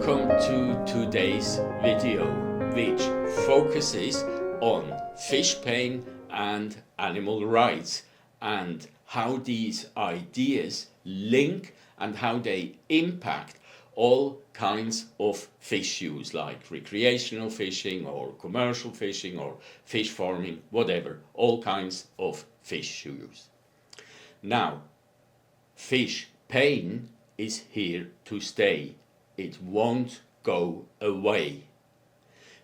Welcome to today's video, which focuses on fish pain and animal rights and how these ideas link and how they impact all kinds of fish use, like recreational fishing or commercial fishing or fish farming, whatever, all kinds of fish use. Now, fish pain is here to stay. It won't go away.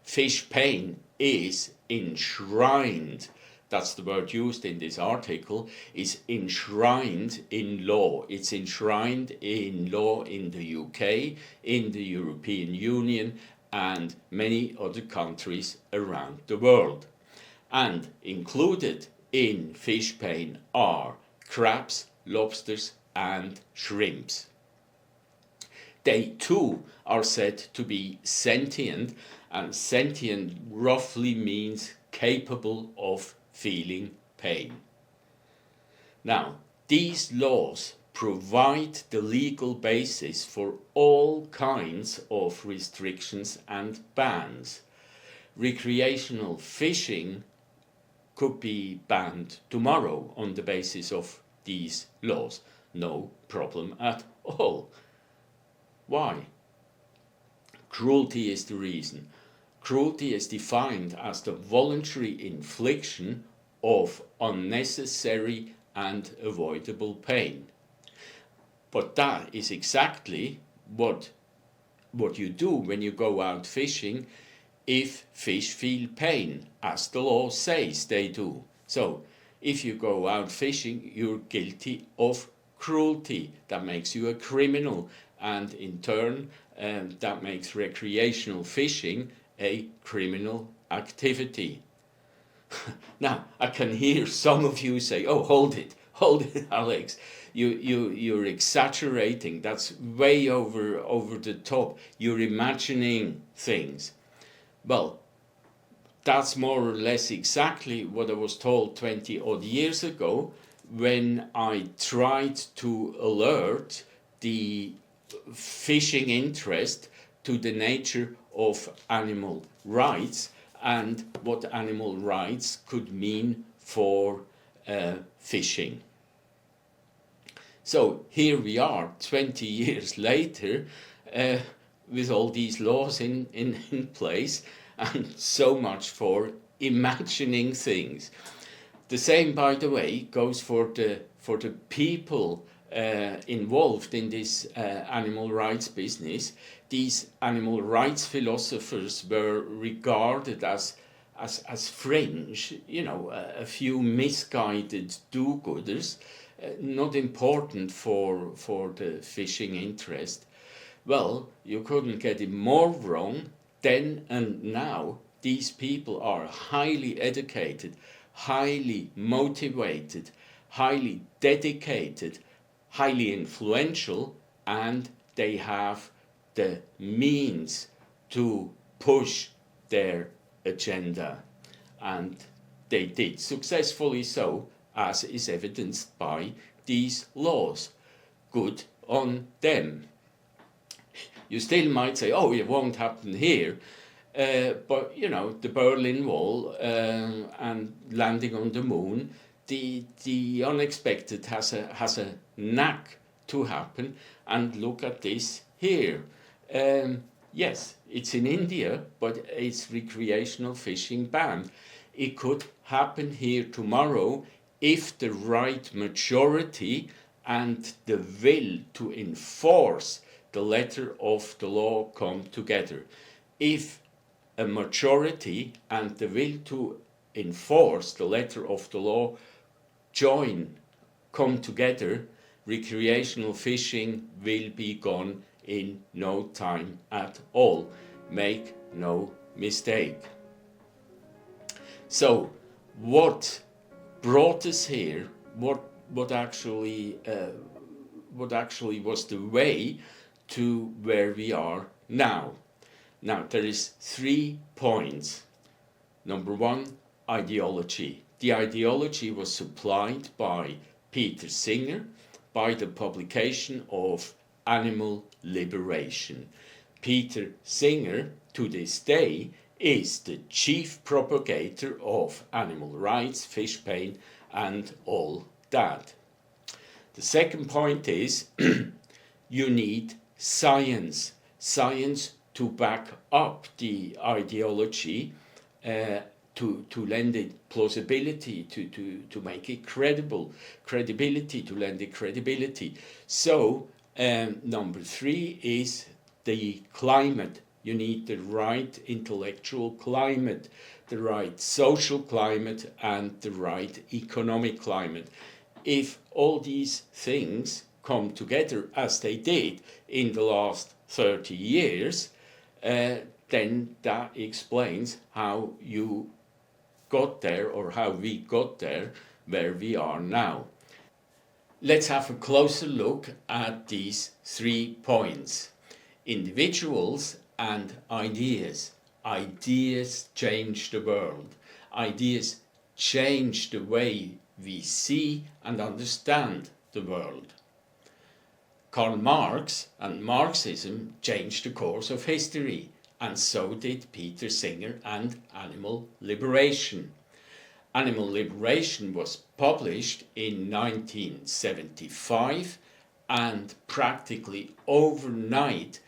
Fish pain is enshrined, that's the word used in this article, is enshrined in law. It's enshrined in law in the UK, in the European Union, and many other countries around the world. And included in fish pain are crabs, lobsters, and shrimps. They too are said to be sentient, and sentient roughly means capable of feeling pain. Now, these laws provide the legal basis for all kinds of restrictions and bans. Recreational fishing could be banned tomorrow on the basis of these laws. No problem at all. Why? Cruelty is the reason. Cruelty is defined as the voluntary infliction of unnecessary and avoidable pain. But that is exactly what you do when you go out fishing if fish feel pain, as the law says they do. So, if you go out fishing, you're guilty of cruelty. That makes you a criminal. And in turn, that makes recreational fishing a criminal activity. Now, I can hear some of you say, oh, hold it, Alex. You're exaggerating. That's way over the top. You're imagining things. Well, that's more or less exactly what I was told 20 odd years ago when I tried to alert the fishing interest to the nature of animal rights and what animal rights could mean for fishing. So here we are 20 years later with all these laws in place, and so much for imagining things. The same, by the way, goes for the people involved in this animal rights business. These animal rights philosophers were regarded as fringe, a few misguided do-gooders, not important for the fishing interest. Well, you couldn't get it more wrong. Then and now, these people are highly educated, highly motivated, highly dedicated, highly influential, and they have the means to push their agenda. And they did successfully so, as is evidenced by these laws. Good on them. You still might say, oh, it won't happen here. But, the Berlin Wall and landing on the moon, the unexpected has a knack to happen. And look at this here. Yes, it's in India, but it's recreational fishing banned. It could happen here tomorrow if the right majority and the will to enforce the letter of the law come together. If a majority and the will to enforce the letter of the law come together, recreational fishing will be gone in no time at all. Make no mistake. So, what brought us here? What actually was the way to where we are now? Now, there is 3 points. Number 1, ideology. The ideology was supplied by Peter Singer by the publication of Animal Liberation. Peter Singer, to this day, is the chief propagator of animal rights, fish pain, and all that. The second point is you need science. Science to back up the ideology, to lend it plausibility, to make it credibility, to lend it credibility. So, number 3 is the climate. You need the right intellectual climate, the right social climate, and the right economic climate. If all these things come together as they did in the last 30 years, then that explains how you got there, or how we got there where we are now. Let's have a closer look at these 3 points. Individuals and ideas. Ideas change the world. Ideas change the way we see and understand the world. Karl Marx and Marxism changed the course of history, and so did Peter Singer and Animal Liberation. Animal Liberation was published in 1975 and practically overnight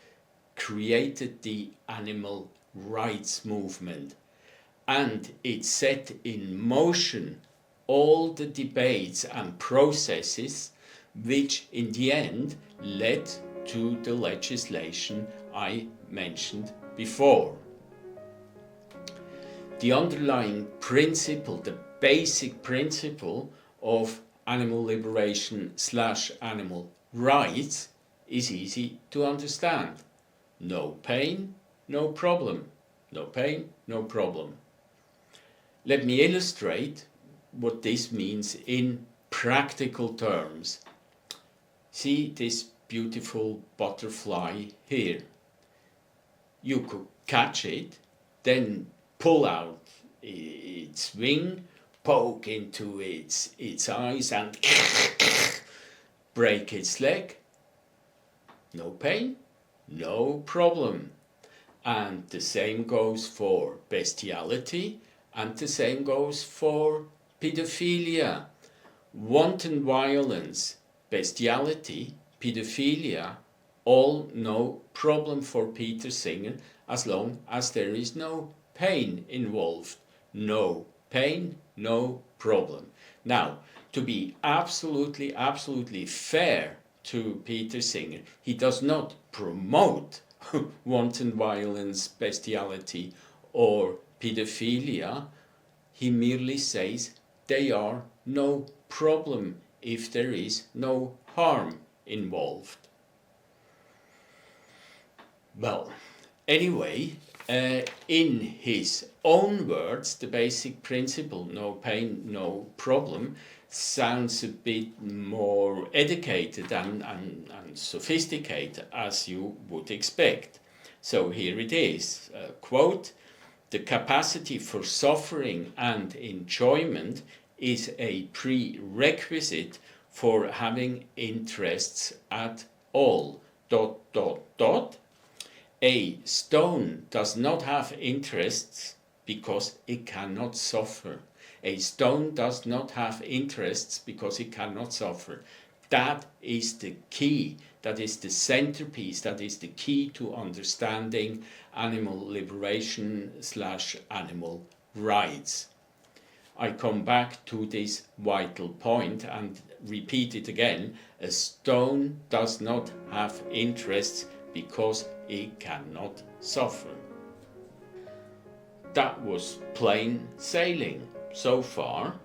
created the animal rights movement. And it set in motion all the debates and processes which in the end led to the legislation I mentioned before. The underlying principle, the basic principle of animal liberation / animal rights is easy to understand. No pain, no problem. No pain, no problem. Let me illustrate what this means in practical terms. See this beautiful butterfly here. You could catch it, then pull out its wing, poke into its eyes and break its leg. No pain, no problem. And the same goes for bestiality, and the same goes for paedophilia. Wanton violence, bestiality, paedophilia, all no problem for Peter Singer as long as there is no pain involved. No pain, no problem. Now, to be absolutely fair to Peter Singer, he does not promote wanton violence, bestiality, or paedophilia. He merely says they are no problem if there is no harm involved. Well, anyway, in his own words, the basic principle, no pain, no problem, sounds a bit more educated and sophisticated as you would expect. So here it is, quote, "The capacity for suffering and enjoyment is a prerequisite for having interests at all. ... A stone does not have interests because it cannot suffer. A stone does not have interests because it cannot suffer." That is the key. That is the centerpiece. That is the key to understanding animal liberation / animal rights. I come back to this vital point and repeat it again. A stone does not have interests because it cannot suffer. That was plain sailing so far.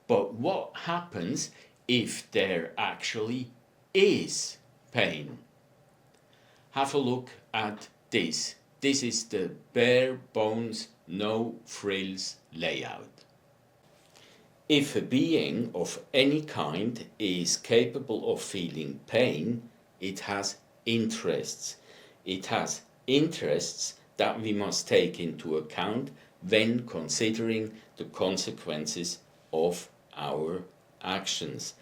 But what happens if there actually is pain? Have a look at this. This is the bare bones, no frills layout. If a being of any kind is capable of feeling pain, it has interests. It has interests that we must take into account when considering the consequences of our actions.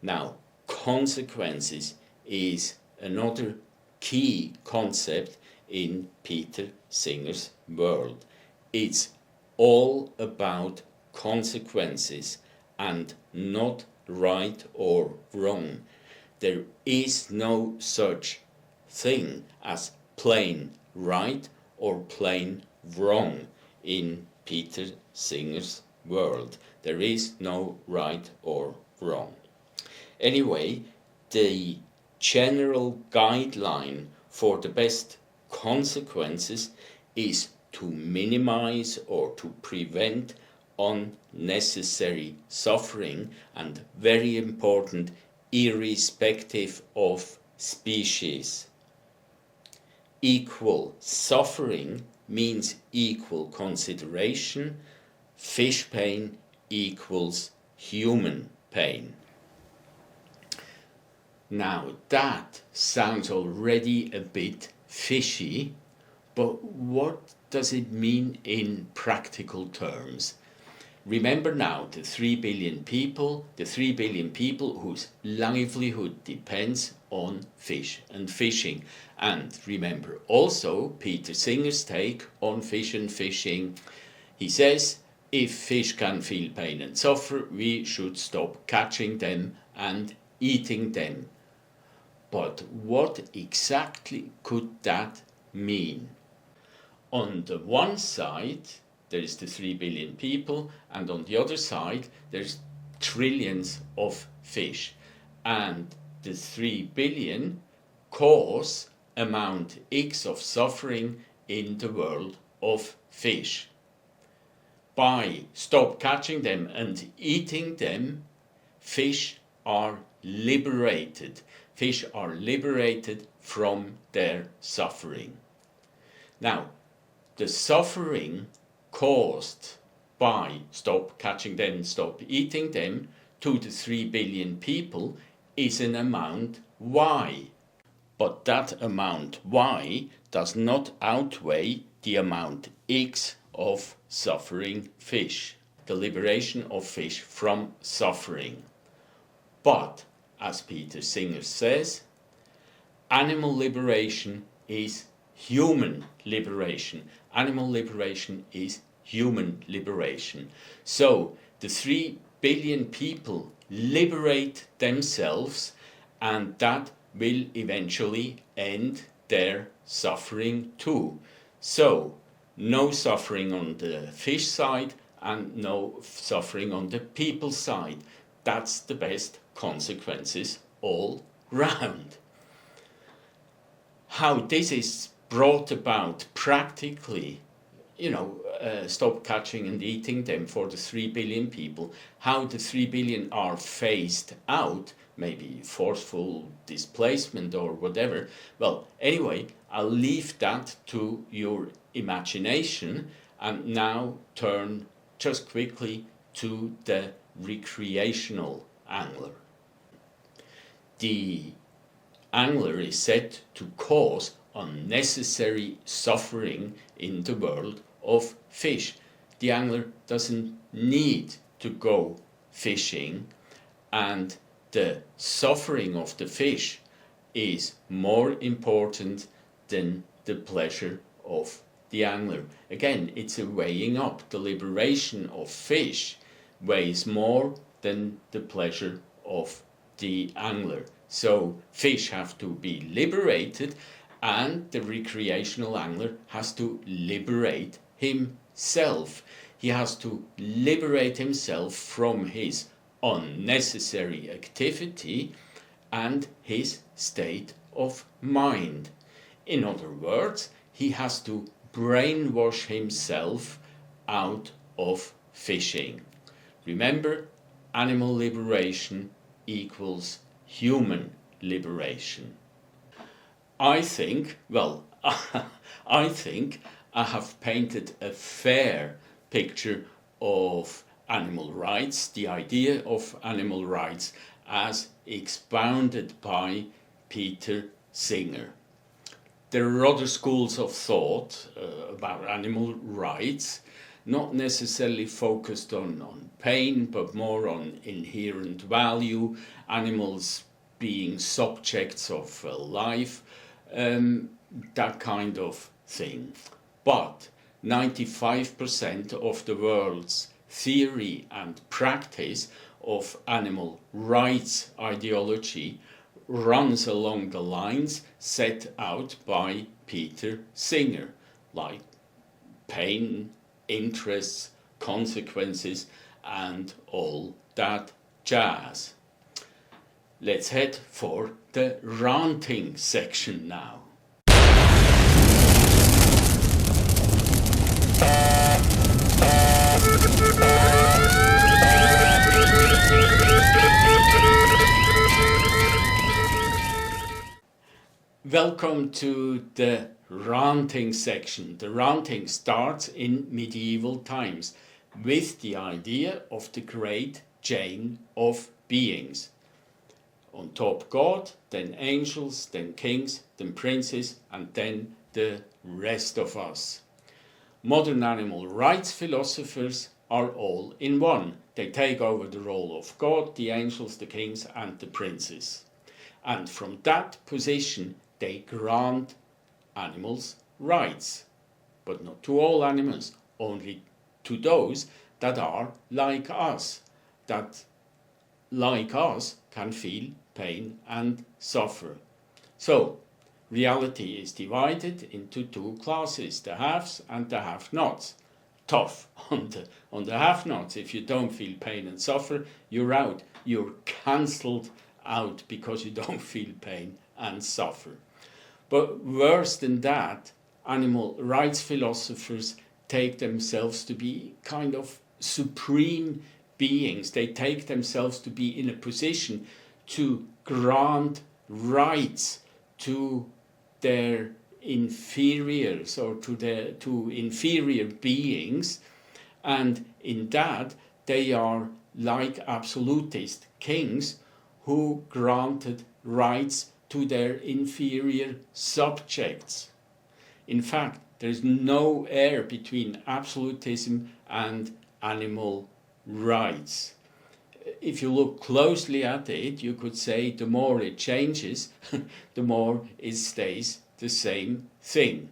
Now, consequences is another key concept in Peter Singer's world. It's all about consequences and not right or wrong. There is no such thing as plain right or plain wrong in Peter Singer's world. There is no right or wrong. Anyway, the general guideline for the best consequences is to minimize or to prevent unnecessary suffering, and very important, irrespective of species. Equal suffering means equal consideration. Fish pain equals human pain. Now that sounds already a bit fishy, but what does it mean in practical terms? Remember now the 3 billion people whose livelihood depends on fish and fishing. And remember also Peter Singer's take on fish and fishing. He says, if fish can feel pain and suffer, we should stop catching them and eating them. But what exactly could that mean? On the one side, there is the 3 billion people, and on the other side, there's trillions of fish. And the 3 billion cause amount X of suffering in the world of fish. By stop catching them and eating them, fish are liberated. Fish are liberated from their suffering. Now, the suffering caused by stop catching them, stop eating them, to the 3 billion people is an amount Y. But that amount Y does not outweigh the amount X of suffering fish, the liberation of fish from suffering. But, as Peter Singer says, animal liberation is human liberation. Animal liberation is human liberation. So the 3 billion people liberate themselves, and that will eventually end their suffering too. So no suffering on the fish side and no suffering on the people side. That's the best consequences all round. How this is brought about practically, stop catching and eating them for the 3 billion people, how the 3 billion are phased out, maybe forceful displacement or whatever. Well, anyway, I'll leave that to your imagination and now turn just quickly to the recreational angler. The angler is said to cause unnecessary suffering in the world of fish. The angler doesn't need to go fishing, and the suffering of the fish is more important than the pleasure of the angler. Again, it's a weighing up. The liberation of fish weighs more than the pleasure of the angler. So fish have to be liberated, and the recreational angler has to liberate himself. He has to liberate himself from his unnecessary activity and his state of mind. In other words, he has to brainwash himself out of fishing. Remember, animal liberation equals human liberation. I think I have painted a fair picture of animal rights, the idea of animal rights as expounded by Peter Singer. There are other schools of thought about animal rights, not necessarily focused on pain, but more on inherent value, animals being subjects of life, that kind of thing. But 95% of the world's theory and practice of animal rights ideology runs along the lines set out by Peter Singer, like pain, interests, consequences, and all that jazz. Let's head for the ranting section now. Welcome to the ranting section. The ranting starts in medieval times with the idea of the great chain of beings. On top God, then angels, then kings, then princes, and then the rest of us. Modern animal rights philosophers are all in one. They take over the role of God, the angels, the kings, and the princes. And from that position, they grant animals rights. But not to all animals, only to those that are like us, that like us can feel pain and suffer. So, reality is divided into two classes, the haves and the have-nots. Tough on the have-nots. If you don't feel pain and suffer, you're out. You're cancelled out because you don't feel pain and suffer. But worse than that, animal rights philosophers take themselves to be kind of supreme beings. They take themselves to be in a position to grant rights to their inferiors or to inferior beings, and in that they are like absolutist kings who granted rights to their inferior subjects. In fact, there is no air between absolutism and animal rights. If you look closely at it, you could say the more it changes, the more it stays the same thing.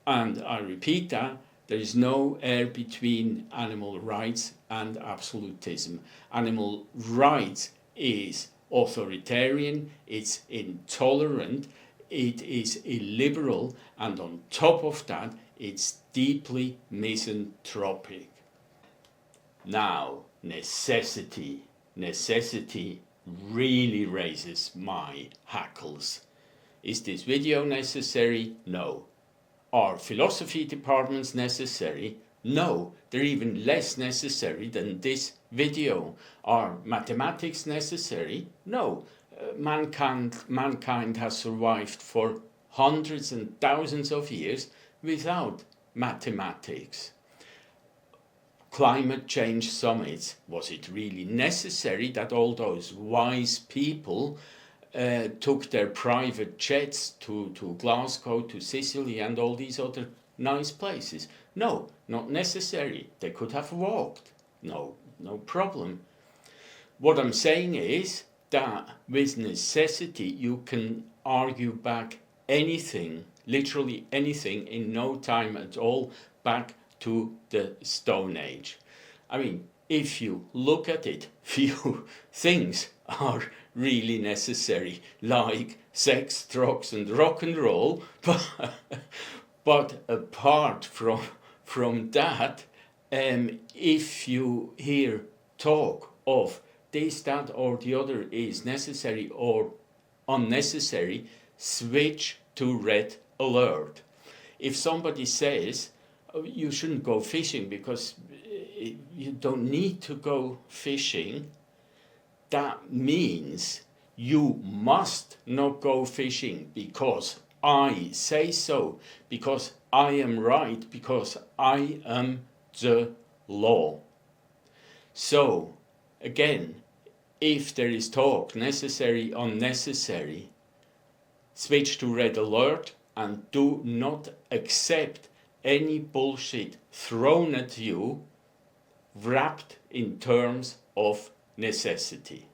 And I repeat that, there is no air between animal rights and absolutism. Animal rights is authoritarian, it's intolerant, it is illiberal, and on top of that, it's deeply misanthropic. Now, necessity. Necessity really raises my hackles. Is this video necessary? No. Are philosophy departments necessary? No, they're even less necessary than this video. Are mathematics necessary? No. Mankind has survived for hundreds and thousands of years without mathematics. Climate change summits, was it really necessary that all those wise people took their private jets to Glasgow, to Sicily and all these other nice places? No, not necessary. They could have walked. No problem. What I'm saying is that with necessity you can argue back anything, literally anything, in no time at all, back to the Stone Age. I mean, if you look at it, few things are really necessary, like sex, drugs and rock and roll, but apart from that, if you hear talk of this, that or the other is necessary or unnecessary, switch to red alert. If somebody says, you shouldn't go fishing because you don't need to go fishing, that means you must not go fishing because I say so, because I am right, because I am the law. So, again, if there is talk, necessary, unnecessary, switch to red alert and do not accept any bullshit thrown at you wrapped in terms of necessity.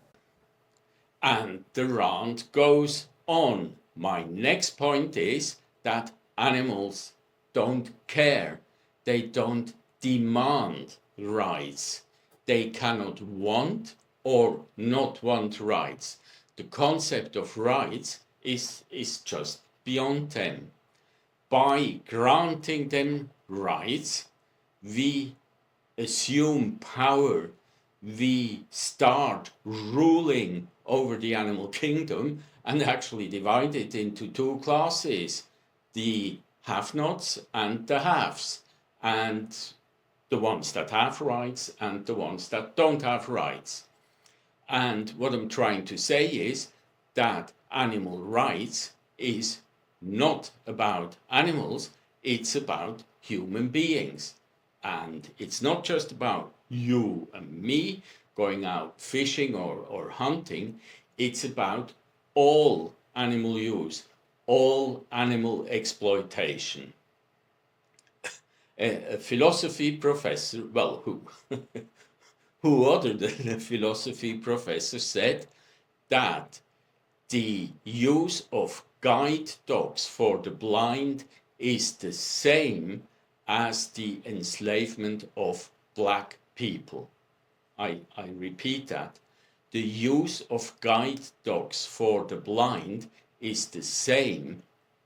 And the rant goes on. My next point is that animals don't care. They don't demand rights. They cannot want or not want rights. The concept of rights is just beyond them. By granting them rights, we assume power. We start ruling over the animal kingdom and actually divide it into two classes, the have-nots and the haves, and the ones that have rights and the ones that don't have rights. And what I'm trying to say is that animal rights is not about animals, it's about human beings. And it's not just about you and me going out fishing or hunting, it's about all animal use, all animal exploitation. A philosophy professor, well, who other than a philosophy professor, said that the use of guide dogs for the blind is the same as the enslavement of black people. I repeat that. The use of guide dogs for the blind is the same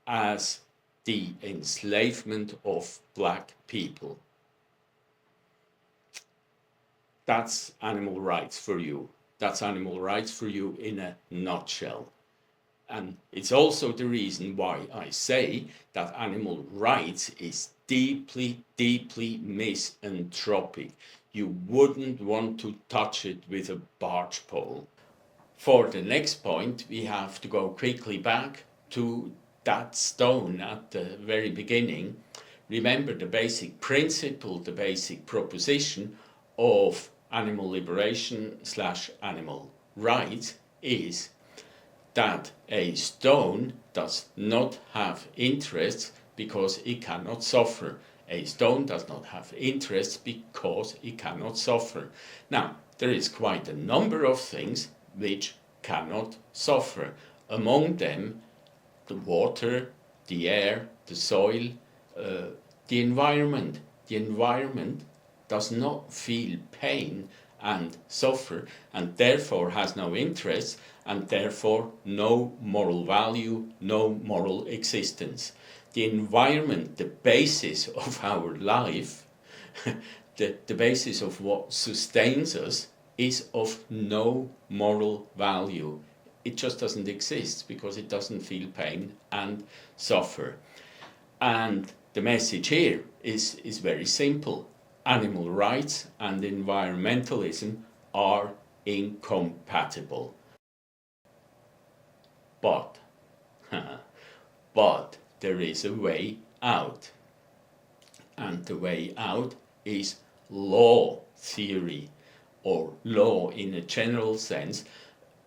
as the enslavement of black people. That's animal rights for you. That's animal rights for you in a nutshell. And it's also the reason why I say that animal rights is deeply, deeply misanthropic. You wouldn't want to touch it with a barge pole. For the next point, we have to go quickly back to that stone at the very beginning. Remember the basic principle, the basic proposition of animal liberation / animal rights is that a stone does not have interests because it cannot suffer. A stone does not have interests because it cannot suffer. Now, there is quite a number of things which cannot suffer. Among them, the water, the air, the soil, the environment. The environment does not feel pain and suffer, and therefore has no interest, and therefore no moral value, no moral existence. The environment, the basis of our life, the basis of what sustains us, is of no moral value. It just doesn't exist because it doesn't feel pain and suffer. And the message here is very simple. Animal rights and environmentalism are incompatible. But there is a way out. And the way out is law theory, or law in a general sense.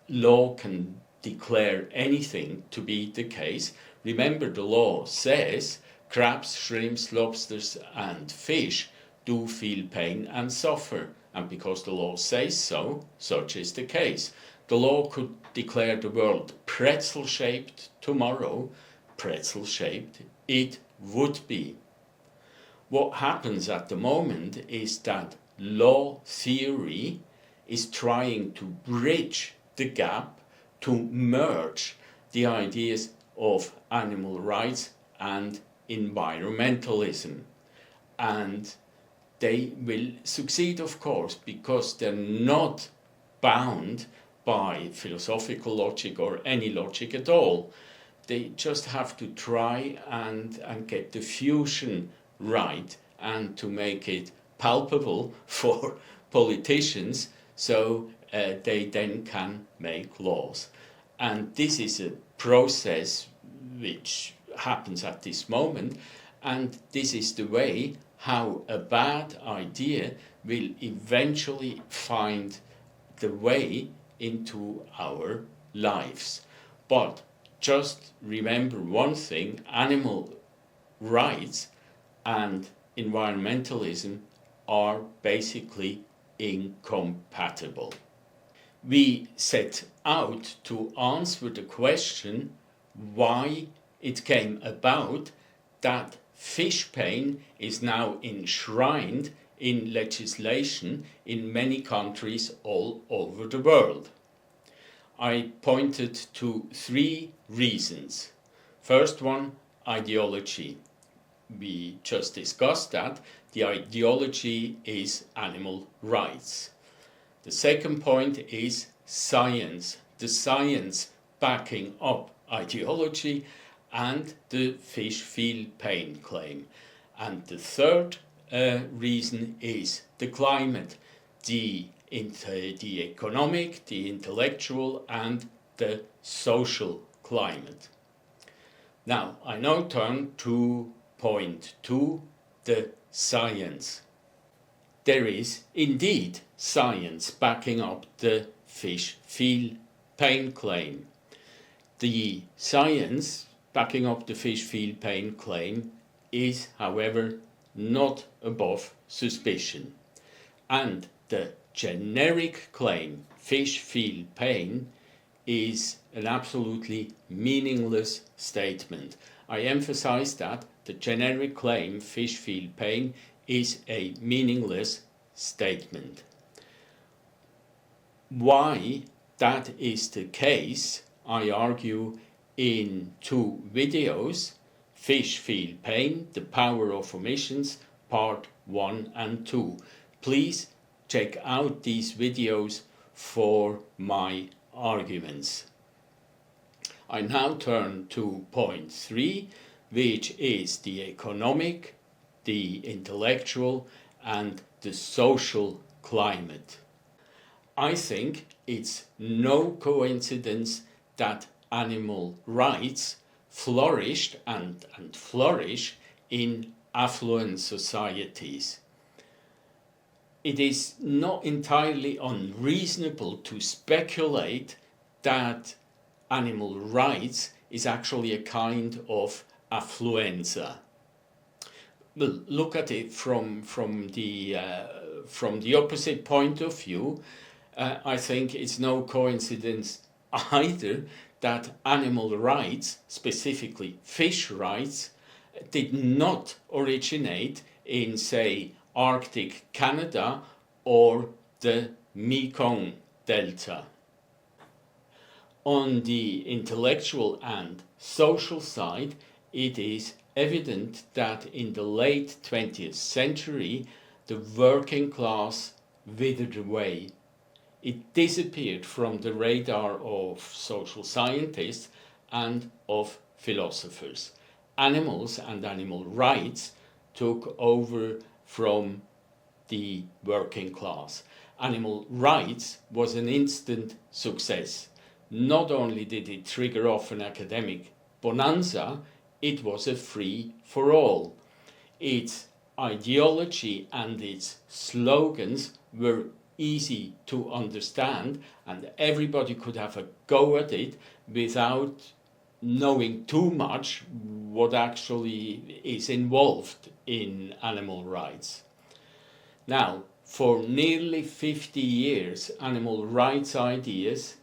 Law can declare anything to be the case. Remember, the law says crabs, shrimps, lobsters and fish do feel pain and suffer, and because the law says so, such is the case. The law could declare the world pretzel-shaped tomorrow. Pretzel-shaped it would be. What happens at the moment is that law theory is trying to bridge the gap, to merge the ideas of animal rights and environmentalism. And they will succeed, of course, because they're not bound by philosophical logic or any logic at all. They just have to try and get the fusion right and to make it palpable for politicians so they then can make laws. And this is a process which happens at this moment, and this is the way how a bad idea will eventually find the way into our lives. But just remember one thing: animal rights and environmentalism are basically incompatible. We set out to answer the question, why it came about that fish pain is now enshrined in legislation in many countries all over the world. I pointed to 3 reasons. First one, ideology. We just discussed that. The ideology is animal rights. The second point is science. The science backing up ideology and the fish feel pain claim. And the third reason is the climate, the economic, the intellectual and the social climate. Now, I now turn to point 2, the science. There is indeed science backing up the fish feel pain claim. The science backing up the fish feel pain claim is, however, not above suspicion. And the generic claim, fish feel pain, is an absolutely meaningless statement. I emphasize that the generic claim, fish feel pain, is a meaningless statement. Why that is the case, I argue in 2 videos, Fish Feel Pain, The Power of Omissions, Part 1 and 2. Please check out these videos for my arguments. I now turn to point 3, which is the economic, the intellectual and the social climate. I think it's no coincidence that animal rights flourished and flourish in affluent societies. It is not entirely unreasonable to speculate that animal rights is actually a kind of affluenza. Well, look at it from the opposite point of view. I think it's no coincidence either that animal rights, specifically fish rights, did not originate in, say, Arctic Canada or the Mekong Delta. On the intellectual and social side, it is evident that in the late 20th century, the working class withered away. It disappeared from the radar of social scientists and of philosophers. Animals and animal rights took over from the working class. Animal rights was an instant success. Not only did it trigger off an academic bonanza, it was a free-for-all. Its ideology and its slogans were easy to understand, and everybody could have a go at it without knowing too much what actually is involved in animal rights. Now, for nearly 50 years, animal rights ideas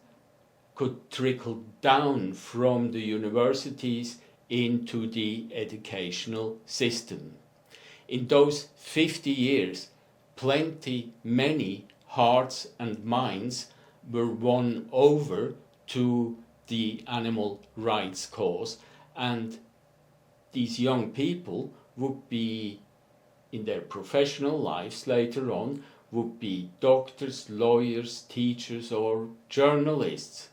could trickle down from the universities into the educational system. In those 50 years, many hearts and minds were won over to the animal rights cause, and these young people would be, in their professional lives later on, would be doctors, lawyers, teachers or journalists.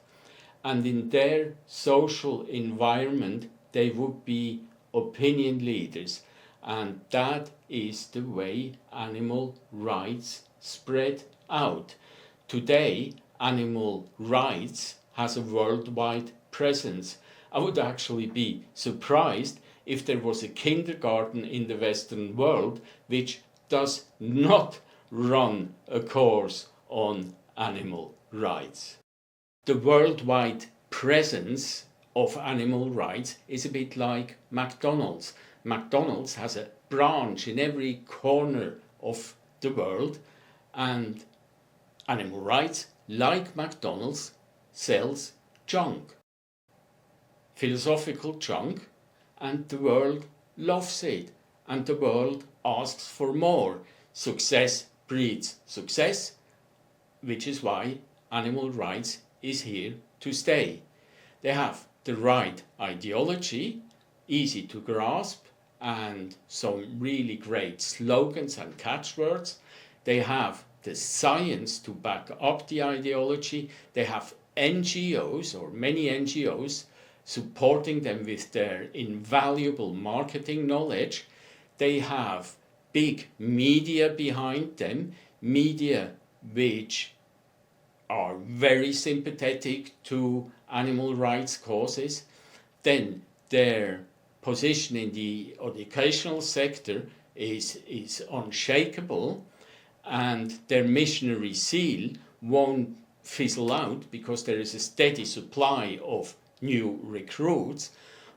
And in their social environment they would be opinion leaders, and that is the way animal rights spread out. Today, animal rights has a worldwide presence. I would actually be surprised if there was a kindergarten in the Western world which does not run a course on animal rights. The worldwide presence of animal rights is a bit like McDonald's. McDonald's has a branch in every corner of the world, and animal rights, like McDonald's, sells junk. philosophical junk, and the world loves it, and the world asks for more. Success breeds success, which is why animal rights is here to stay. They have the right ideology, easy to grasp, and some really great slogans and catchwords. They have the science to back up the ideology. They have NGOs, or many NGOs, supporting them with their invaluable marketing knowledge. They have big media behind them, media which are very sympathetic to animal rights causes. Then their position in the educational sector is unshakable, and their missionary zeal won't fizzle out because there is a steady supply of new recruits.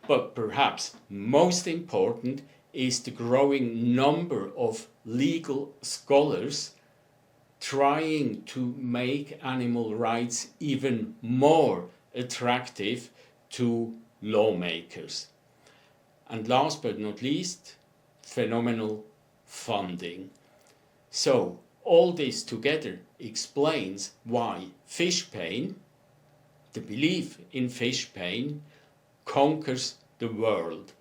But perhaps most important is the growing number of legal scholars trying to make animal rights even more attractive to lawmakers. And last but not least, phenomenal funding. So all this together explains why fish pain, the belief in fish pain, conquers the world.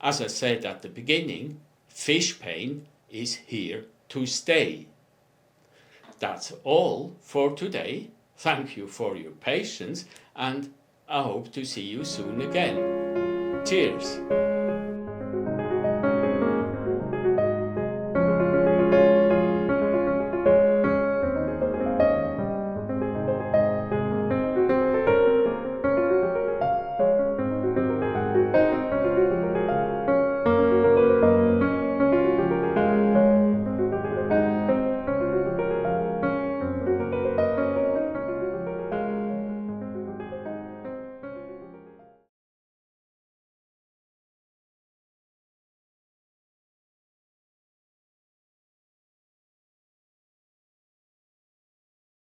As I said at the beginning, fish pain is here to stay. That's all for today. Thank you for your patience, and I hope to see you soon again. Cheers!